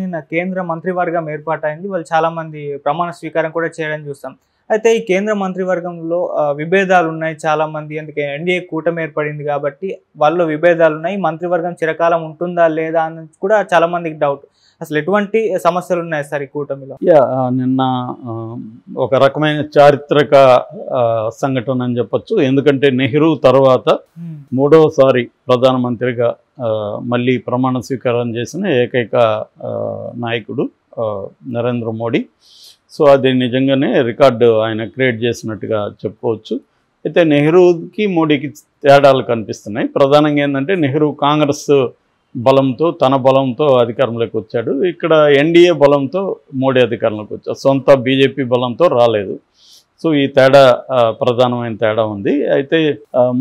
నిన్న కేంద్ర మంత్రివర్గం ఏర్పాటైంది. వాళ్ళు చాలామంది ప్రమాణ స్వీకారం కూడా చేయడం చూస్తాం. అయితే ఈ కేంద్ర మంత్రివర్గంలో విభేదాలున్నాయి చాలామంది. అందుకే ఎన్‌డీఏ కూటమి ఏర్పడింది కాబట్టి వాళ్ళలో విభేదాలున్నాయి. మంత్రివర్గం చిరకాలం ఉంటుందా లేదా అని కూడా చాలామందికి డౌట్. అసలు ఎటువంటి సమస్యలున్నాయి సార్ ఈ కూటమిలో? నిన్న ఒక రకమైన చారిత్రక సంఘటన అని చెప్పొచ్చు. ఎందుకంటే నెహ్రూ తర్వాత మూడవసారి ప్రధానమంత్రిగా మళ్ళీ ప్రమాణ స్వీకారం చేసిన ఏకైక నాయకుడు నరేంద్ర మోడీ. సో అది నిజంగానే రికార్డు ఆయన క్రియేట్ చేసినట్టుగా చెప్పుకోవచ్చు. అయితే నెహ్రూకి మోడీకి తేడాలు కనిపిస్తున్నాయి. ప్రధానంగా ఏంటంటే నెహ్రూ కాంగ్రెస్ బలంతో తన బలంతో అధికారంలోకి వచ్చాడు. ఇక్కడ ఎన్డీఏ బలంతో మోడీ అధికారంలోకి వచ్చాడు. సొంత బీజేపీ బలంతో రాలేదు. సో ఈ తేడా ప్రధానమైన తేడా ఉంది. అయితే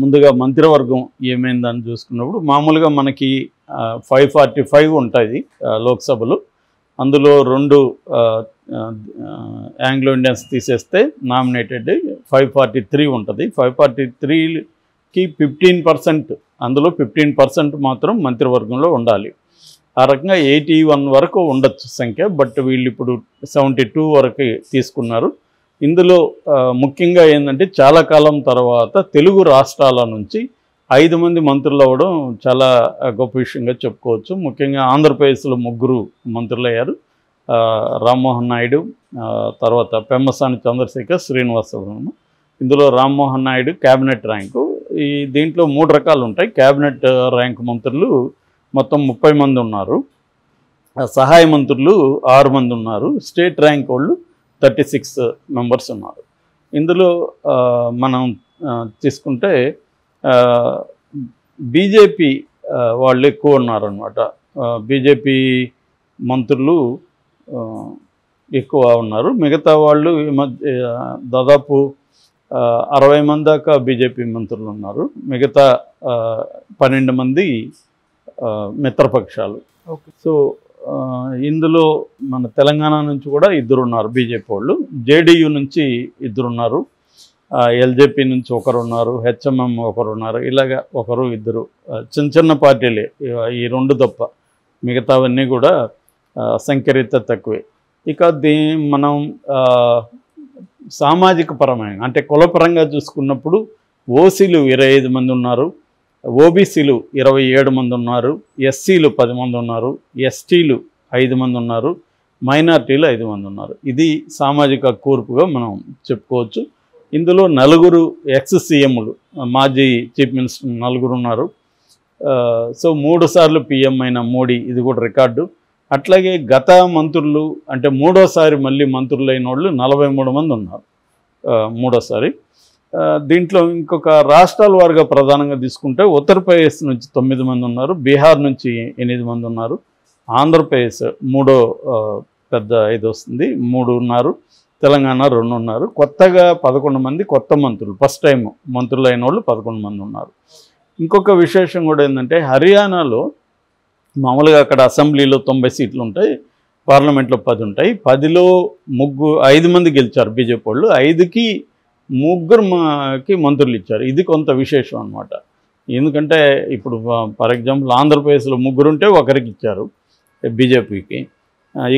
ముందుగా మంత్రివర్గం ఏమైందని చూసుకున్నప్పుడు మామూలుగా మనకి 545 ఉంటుంది లోక్సభలో. అందులో 2 ఆంగ్లో ఇండియన్స్ తీసేస్తే నామినేటెడ్ 543 ఉంటుంది. 543కి 15%, అందులో 15% మాత్రం మంత్రివర్గంలో ఉండాలి. ఆ రకంగా 81 వరకు ఉండొచ్చు సంఖ్య. బట్ వీళ్ళు ఇప్పుడు 72 వరకు తీసుకున్నారు. ఇందులో ముఖ్యంగా ఏంటంటే చాలా కాలం తర్వాత తెలుగు రాష్ట్రాల నుంచి 5 మంది మంత్రులు అవ్వడం చాలా గొప్ప విషయంగా చెప్పుకోవచ్చు. ముఖ్యంగా ఆంధ్రప్రదేశ్లో 3 మంత్రులు అయ్యారు. రామ్మోహన్ నాయుడు, తర్వాత పెమ్మసాని చంద్రశేఖర్, శ్రీనివాసరావు. ఇందులో రామ్మోహన్ నాయుడు క్యాబినెట్ ర్యాంకు. దీంట్లో 3 రకాలు ఉంటాయి. క్యాబినెట్ ర్యాంక్ మంత్రులు మొత్తం 30 మంది ఉన్నారు. సహాయ మంత్రులు 6 మంది ఉన్నారు. స్టేట్ ర్యాంక్ వాళ్ళు 36 మెంబర్స్ ఉన్నారు. ఇందులో మనం తీసుకుంటే బీజేపీ వాళ్ళు ఎక్కువ ఉన్నారనమాట. బీజేపీ మంత్రులు ఎక్కువ ఉన్నారు. మిగతా వాళ్ళు ఈ మధ్య దాదాపు 60 మంది దాకా బీజేపీ మంత్రులు ఉన్నారు. మిగతా 12 మంది మిత్రపక్షాలు. సో ఇందులో మన తెలంగాణ నుంచి కూడా 2 ఉన్నారు బీజేపీ వాళ్ళు. జేడీయూ నుంచి 2 ఉన్నారు. ఎల్జేపీ నుంచి 1 ఉన్నారు. హెచ్ఎంఎం 1 ఉన్నారు. ఇలాగా 1, 2 చిన్న చిన్న పార్టీలే ఈ 2 తప్ప. మిగతావన్నీ కూడా సంఖ్యరీత్యా తక్కువే. ఇక మనం సామాజిక పరమైన అంటే కులపరంగా చూసుకున్నప్పుడు ఓసీలు 25 మంది ఉన్నారు. ఓబీసీలు 27 మంది ఉన్నారు. ఎస్సీలు 10 మంది ఉన్నారు. ఎస్టీలు 5 మంది ఉన్నారు. మైనార్టీలు 5 మంది ఉన్నారు. ఇది సామాజిక కూర్పుగా మనం చెప్పుకోవచ్చు. ఇందులో 4 ఎక్స్ సీఎంలు, మాజీ చీఫ్ మినిస్టర్ 4 ఉన్నారు. సో 3 సార్లు పీఎం అయిన మోడీ, ఇది కూడా రికార్డు. అట్లాగే గత మంత్రులు అంటే 3వసారి మళ్ళీ మంత్రులు అయిన వాళ్ళు 43 మంది ఉన్నారు 3వసారి. దీంట్లో ఇంకొక రాష్ట్రాల వారుగా ప్రధానంగా తీసుకుంటే ఉత్తరప్రదేశ్ నుంచి 9 మంది ఉన్నారు. బీహార్ నుంచి 8 మంది ఉన్నారు. ఆంధ్రప్రదేశ్ 3వ పెద్ద ఇది వస్తుంది, 3 ఉన్నారు. తెలంగాణ 2 ఉన్నారు. కొత్తగా 11 మంది కొత్త మంత్రులు, ఫస్ట్ టైం మంత్రులు అయిన వాళ్ళు 11 మంది ఉన్నారు. ఇంకొక విశేషం కూడా ఏంటంటే హర్యానాలో మామూలుగా అక్కడ అసెంబ్లీలో 90 సీట్లు ఉంటాయి, పార్లమెంట్లో 10 ఉంటాయి. 10లో 5 మంది గెలిచారు బీజేపీ వాళ్ళు. 5కి 3కి మంత్రులు ఇచ్చారు. ఇది కొంత విశేషం అనమాట. ఎందుకంటే ఇప్పుడు ఫర్ ఎగ్జాంపుల్ ఆంధ్రప్రదేశ్లో 3 ఉంటే 1కి ఇచ్చారు బీజేపీకి.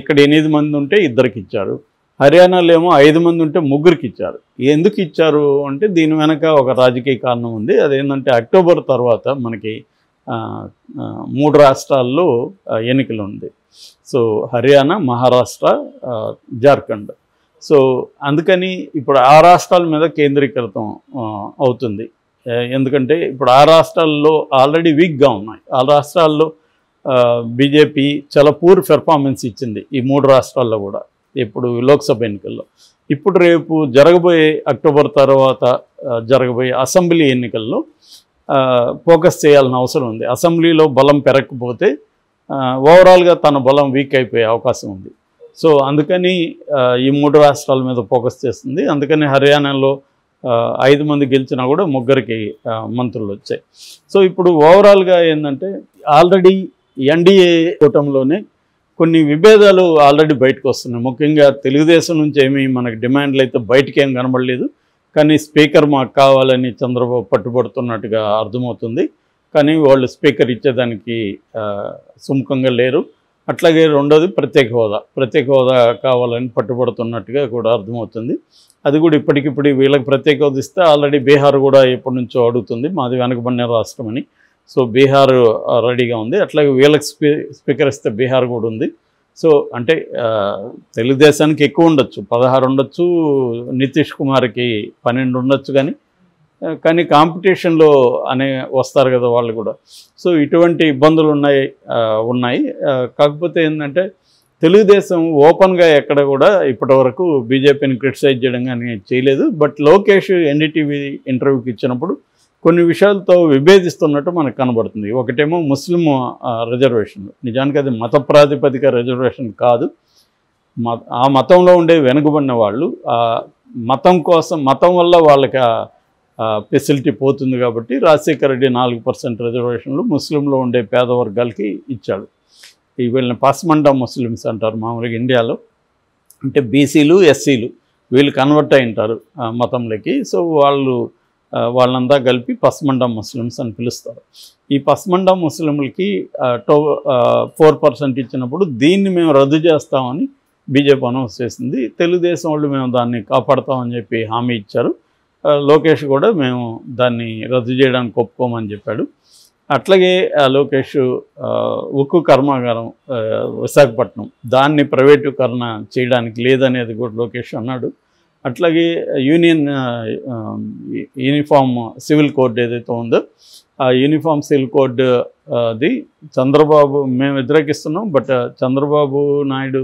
ఇక్కడ 8 మంది ఉంటే 2కి ఇచ్చారు. హర్యానాలో ఏమో 5 మంది ఉంటే 3కి ఇచ్చారు. ఎందుకు ఇచ్చారు అంటే దీని వెనక ఒక రాజకీయ కారణం ఉంది. అదేంటంటే అక్టోబర్ తర్వాత మనకి 3 రాష్ట్రాల్లో ఎన్నికలు ఉంది. సో హర్యానా, మహారాష్ట్ర, జార్ఖండ్. సో అందుకని ఇప్పుడు ఆ రాష్ట్రాల మీద కేంద్రీకృతం అవుతుంది. ఎందుకంటే ఇప్పుడు ఆ రాష్ట్రాల్లో ఆల్రెడీ వీక్గా ఉన్నాయి. ఆ రాష్ట్రాల్లో బీజేపీ చాలా పూర్ పెర్ఫార్మెన్స్ ఇచ్చింది ఈ 3 రాష్ట్రాల్లో కూడా ఇప్పుడు లోక్సభ ఎన్నికల్లో. ఇప్పుడు రేపు జరగబోయే అక్టోబర్ తర్వాత జరగబోయే అసెంబ్లీ ఎన్నికల్లో ఫోకస్ చేయాల్సిన అవసరం ఉంది. అసెంబ్లీలో బలం పెరగకపోతే ఓవరాల్గా తన బలం వీక్ అయిపోయే అవకాశం ఉంది. సో అందుకని ఈ 3 రాష్ట్రాల మీద ఫోకస్ చేస్తుంది. అందుకని హర్యానాలో 5 మంది గెలిచినా కూడా 3కి మంత్రులు వచ్చాయి. సో ఇప్పుడు ఓవరాల్గా ఏంటంటే ఆల్రెడీ ఎన్డీఏ కూటమిలోనే కొన్ని విభేదాలు ఆల్రెడీ బయటకు వస్తున్నాయి. ముఖ్యంగా తెలుగుదేశం నుంచి ఏమీ మనకు డిమాండ్లు అయితే బయటికి ఏం కనబడలేదు. కానీ స్పీకర్ మాకు కావాలని చంద్రబాబు పట్టుబడుతున్నట్టుగా అర్థమవుతుంది. కానీ వాళ్ళు స్పీకర్ ఇచ్చేదానికి సుముఖంగా లేరు. అట్లాగే రెండోది ప్రత్యేక హోదా కావాలని పట్టుబడుతున్నట్టుగా కూడా అర్థమవుతుంది. అది కూడా ఇప్పటికిప్పుడు వీళ్ళకి ప్రత్యేక హోదా ఇస్తే ఆల్రెడీ బీహార్ కూడా ఎప్పటి నుంచో అడుగుతుంది, మాది వెనకబడిన రాష్ట్రం అని. సో బీహార్ రెడీగా ఉంది. అట్లాగే వీళ్ళకి స్పీకర్ ఇస్తే బీహార్ కూడా ఉంది. సో అంటే తెలుగుదేశానికి ఎక్కువ ఉండొచ్చు, 16 ఉండొచ్చు, నితీష్ కుమార్కి 12 ఉండొచ్చు, కానీ కాంపిటీషన్లో వస్తారు కదా వాళ్ళు కూడా. సో ఇటువంటి ఇబ్బందులు ఉన్నాయి. కాకపోతే ఏంటంటే తెలుగుదేశం ఓపెన్గా ఎక్కడ కూడా ఇప్పటివరకు బీజేపీని క్రిటిసైజ్ చేయడం కానీ చేయలేదు. బట్ లోకేష్ ఎన్డీటీవీ ఇంటర్వ్యూకి ఇచ్చినప్పుడు కొన్ని విషయాలతో విభేదిస్తున్నట్టు మనకు కనబడుతుంది. ఒకటేమో ముస్లిం రిజర్వేషన్, నిజానికి అది మత ప్రాతిపదిక రిజర్వేషన్ కాదు. ఆ మతంలో ఉండే వెనుకబడిన వాళ్ళు మతం వల్ల వాళ్ళకి ఫెసిలిటీ పోతుంది కాబట్టి రాజశేఖర రెడ్డి 4% రిజర్వేషన్లు ముస్లింలో ఉండే పేద వర్గాలకి ఇచ్చాడు. వీళ్ళని పస్మండా ముస్లిమ్స్ అంటారు మామూలుగా ఇండియాలో. అంటే బీసీలు ఎస్సీలు వీళ్ళు కన్వర్ట్ అయి ఉంటారు మతంలోకి. సో వాళ్ళంతా కలిపి పస్మండా ముస్లిమ్స్ అని పిలుస్తారు. ఈ పస్మండా ముస్లింలకి 4% ఇచ్చినప్పుడు దీన్ని మేము రద్దు చేస్తామని బీజేపీ అనౌన్స్ చేసింది. తెలుగుదేశం వాళ్ళు మేము దాన్ని కాపాడతామని చెప్పి హామీ ఇచ్చారు. లోకేష్ కూడా మేము దాన్ని రద్దు చేయడానికి ఒప్పుకోమని చెప్పాడు. అట్లాగే లోకేష్ ఉక్కు కర్మాగారం విశాఖపట్నం దాన్ని ప్రైవేటీకరణ చేయడానికి లేదనేది కూడా లోకేష్ అన్నాడు. అట్లాగే యూనిఫామ్ సివిల్ కోడ్ ఏదైతే ఉందో ఆ యూనిఫామ్ సివిల్ కోడ్ అది చంద్రబాబు మేము వ్యతిరేకిస్తున్నాం, బట్ చంద్రబాబు నాయుడు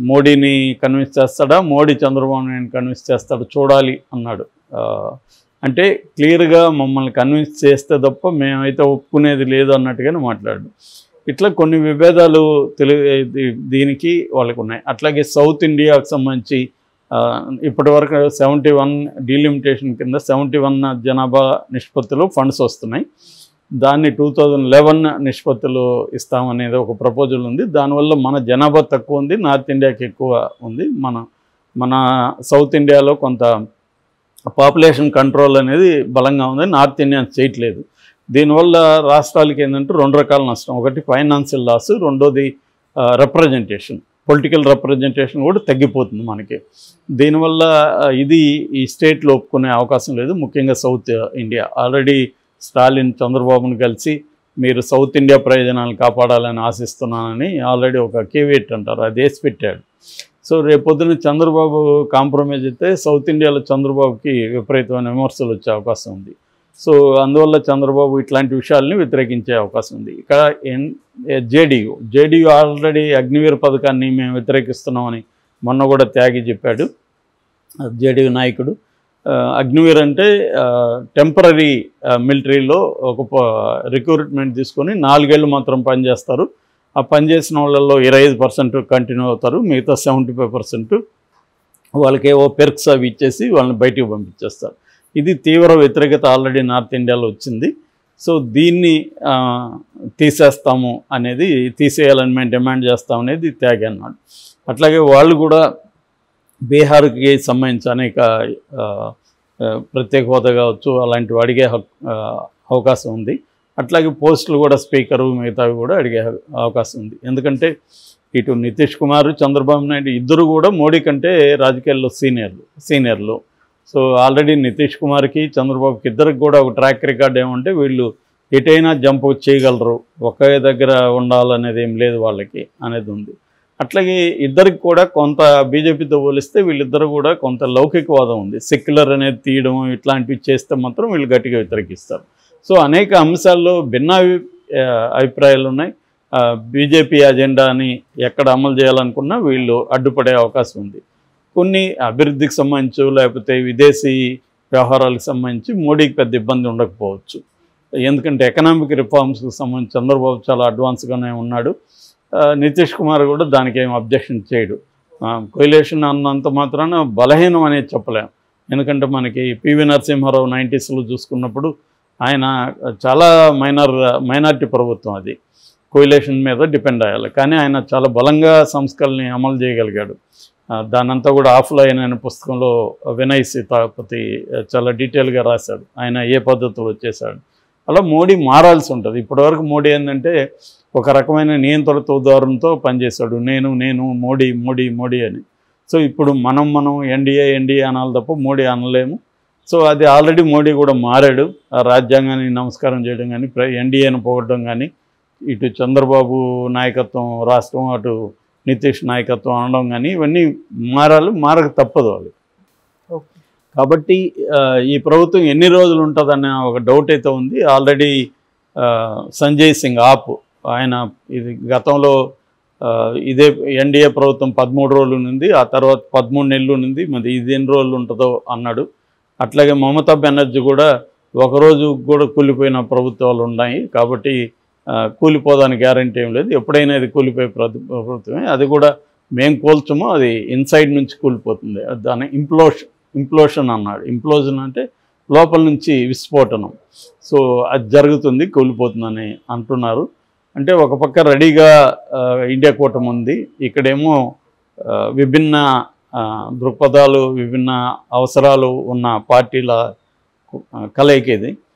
మోడీని కన్విన్స్ చేస్తాడా, మోడీ చంద్రబాబు నాయుడు కన్విన్స్ చేస్తాడా చూడాలి అన్నాడు. అంటే క్లియర్గా మమ్మల్ని కన్విన్స్ చేస్తే తప్ప మేమైతే ఒప్పుకునేది లేదు అన్నట్టుగానే మాట్లాడు. ఇట్లా కొన్ని విభేదాలు దీనికి వాళ్ళకు ఉన్నాయి. అట్లాగే సౌత్ ఇండియాకు సంబంధించి ఇప్పటివరకు 71 డీలిమిటేషన్ కింద 71 జనాభా నిష్పత్తిలో ఫండ్స్ వస్తున్నాయి. దాన్ని 2011 నిష్పత్తిలో ఇస్తామనేది ఒక ప్రపోజల్ ఉంది. దానివల్ల మన జనాభా తక్కువ ఉంది, నార్త్ ఇండియాకి ఎక్కువ ఉంది. మన సౌత్ ఇండియాలో కొంత పాపులేషన్ కంట్రోల్ అనేది బలంగా ఉంది, నార్త్ ఇండియన్స్ చేయట్లేదు. దీనివల్ల రాష్ట్రాలకి ఏంటంటే 2 రకాల నష్టం. ఒకటి ఫైనాన్షియల్ లాస్, రెండోది రిప్రజెంటేషన్, పొలిటికల్ రిప్రజెంటేషన్ కూడా తగ్గిపోతుంది మనకి. దీనివల్ల ఈ స్టేట్లో ఒప్పుకునే అవకాశం లేదు, ముఖ్యంగా సౌత్ ఇండియా. ఆల్రెడీ స్టాలిన్ చంద్రబాబును కలిసి మీరు సౌత్ ఇండియా ప్రయోజనాలు కాపాడాలని ఆశిస్తున్నానని ఆల్రెడీ ఒక కేవియట్ అంటారు అది వేసి పెట్టాడు. సో రేపొద్దున చంద్రబాబు కాంప్రమైజ్ అయితే సౌత్ ఇండియాలో చంద్రబాబుకి విపరీతమైన విమర్శలు వచ్చే అవకాశం ఉంది. సో అందువల్ల చంద్రబాబు ఇట్లాంటి విషయాల్ని వ్యతిరేకించే అవకాశం ఉంది. ఇక్కడ జేడీయూ ఆల్రెడీ అగ్నివీర్ పథకాన్ని మేము వ్యతిరేకిస్తున్నామని మొన్న కూడా త్యాగి చెప్పాడు జేడీయూ నాయకుడు. అగ్నివీర్ అంటే టెంపరీ మిలిటరీలో ఒక రిక్రూట్మెంట్ తీసుకొని 4 ఏళ్ళు మాత్రం పనిచేస్తారు. ఆ పనిచేసిన వాళ్ళల్లో 25% కంటిన్యూ అవుతారు, మిగతా 75% వాళ్ళకి ఏవో పెర్క్స్ అవి ఇచ్చేసి వాళ్ళని బయటికి పంపించేస్తారు. ఇది తీవ్ర వ్యతిరేకత ఆల్రెడీ నార్త్ ఇండియాలో వచ్చింది. సో దీన్ని తీసేయాలని మేము డిమాండ్ చేస్తామనేది త్యాగి అన్నాడు. అట్లాగే వాళ్ళు కూడా బీహార్కి సంబంధించి అనేక ప్రత్యేక హోదా కావచ్చు అలాంటివి అడిగే అవకాశం ఉంది. అట్లాగే పోస్టులు కూడా స్పీకరు మిగతావి కూడా అడిగే అవకాశం ఉంది. ఎందుకంటే ఇటు నితీష్ కుమార్ చంద్రబాబు నాయుడు ఇద్దరు కూడా మోడీ కంటే రాజకీయాల్లో సీనియర్లు. సో ఆల్రెడీ నితీష్ కుమార్కి చంద్రబాబుకి ఇద్దరికి కూడా ఒక ట్రాక్ రికార్డ్ ఏమంటే వీళ్ళు ఎటైనా జంప్ చేయగలరు, ఒకే దగ్గర ఉండాలనేది ఏం లేదు వాళ్ళకి అనేది ఉంది. అట్లాగే ఇద్దరికి కూడా కొంత బీజేపీతో పోలిస్తే వీళ్ళిద్దరు కూడా కొంత లౌకికవాదం ఉంది. సెక్యులర్ అనేది తీయడం ఇట్లాంటివి చేస్తే మాత్రం వీళ్ళు గట్టిగా వ్యతిరేకిస్తారు. సో అనేక అంశాల్లో భిన్న అభిప్రాయాలు ఉన్నాయి. బీజేపీ అజెండాని ఎక్కడ అమలు చేయాలనుకున్నా వీళ్ళు అడ్డుపడే అవకాశం ఉంది. కొన్ని అభివృద్ధికి సంబంధించి లేకపోతే విదేశీ వ్యవహారాలకు సంబంధించి మోడీకి పెద్ద ఇబ్బంది ఉండకపోవచ్చు. ఎందుకంటే ఎకనామిక్ రిఫార్మ్స్కి సంబంధించి చంద్రబాబు చాలా అడ్వాన్స్గానే ఉన్నాడు. నితీష్ కుమార్ కూడా దానికి ఏం అబ్జెక్షన్ చేయడు. కొయిలేషన్ అన్నంత మాత్రాన బలహీనం అనేది చెప్పలేం. ఎందుకంటే మనకి పివి నరసింహారావు 90sలో చూసుకున్నప్పుడు ఆయన చాలా మైనారిటీ ప్రభుత్వం, అది కొయిలేషన్ మీద డిపెండ్ అయ్యాలి. కానీ ఆయన చాలా బలంగా సంస్కరణని అమలు చేయగలిగాడు. దానంతా కూడా ఆఫ్లైన్ అనే పుస్తకంలో వినయ్ సీతాపతి చాలా డీటెయిల్గా రాశాడు ఆయన ఏ పద్ధతిలో చేశాడు. అలా మోడీ మారాల్సి ఉంటుంది. ఇప్పటివరకు మోడీ ఏంటంటే ఒక రకమైన నియంత్రణతో ధోరణితో పనిచేశాడు. నేను మోడీ మోడీ మోడీ అని. సో ఇప్పుడు మనం ఎన్డీఏ అనాలి తప్ప మోడీ అనలేము. సో అది ఆల్రెడీ మోడీ కూడా మారాడు. ఆ రాజ్యాంగాన్ని నమస్కారం చేయడం కానీ, ఎన్డీఏను పొగడడం కానీ, ఇటు చంద్రబాబు నాయకత్వం రాష్ట్రం, అటు నితీష్ నాయకత్వం అనడం కానీ, ఇవన్నీ మారక తప్పదు వాళ్ళు. కాబట్టి ఈ ప్రభుత్వం ఎన్ని రోజులు ఉంటుందన్న ఒక డౌట్ అయితే ఉంది. ఆల్రెడీ సంజయ్ సింగ్ ఆయన ఇది గతంలో ఇదే ఎన్డీఏ ప్రభుత్వం 13 రోజులు ఉంది, ఆ తర్వాత 13 నెలలు ఉంది, మరి ఇది ఎన్ని రోజులు ఉంటుందో అన్నాడు. అట్లాగే మమతా బెనర్జీ కూడా ఒకరోజు కూడా కూలిపోయిన ప్రభుత్వాలు ఉన్నాయి. కాబట్టి కూలిపోదానికి గ్యారంటీ ఏం లేదు, ఎప్పుడైనా ఇది కూలిపోయే ప్రభుత్వమే. అది కూడా మేము కోల్చమో, అది ఇన్సైడ్ నుంచి కూలిపోతుంది. దాని ఇంప్లోషన్ అన్నాడు. ఇంప్లోజన్ అంటే లోపల నుంచి విస్ఫోటనం. సో అది జరుగుతుంది, కూలిపోతుందని అంటున్నారు. అంటే ఒక పక్క రెడీగా ఇండియా కూటమి ఉంది, ఇక్కడేమో విభిన్న దృక్పథాలు, విభిన్న అవసరాలు ఉన్న పార్టీల కలయిక ఇది.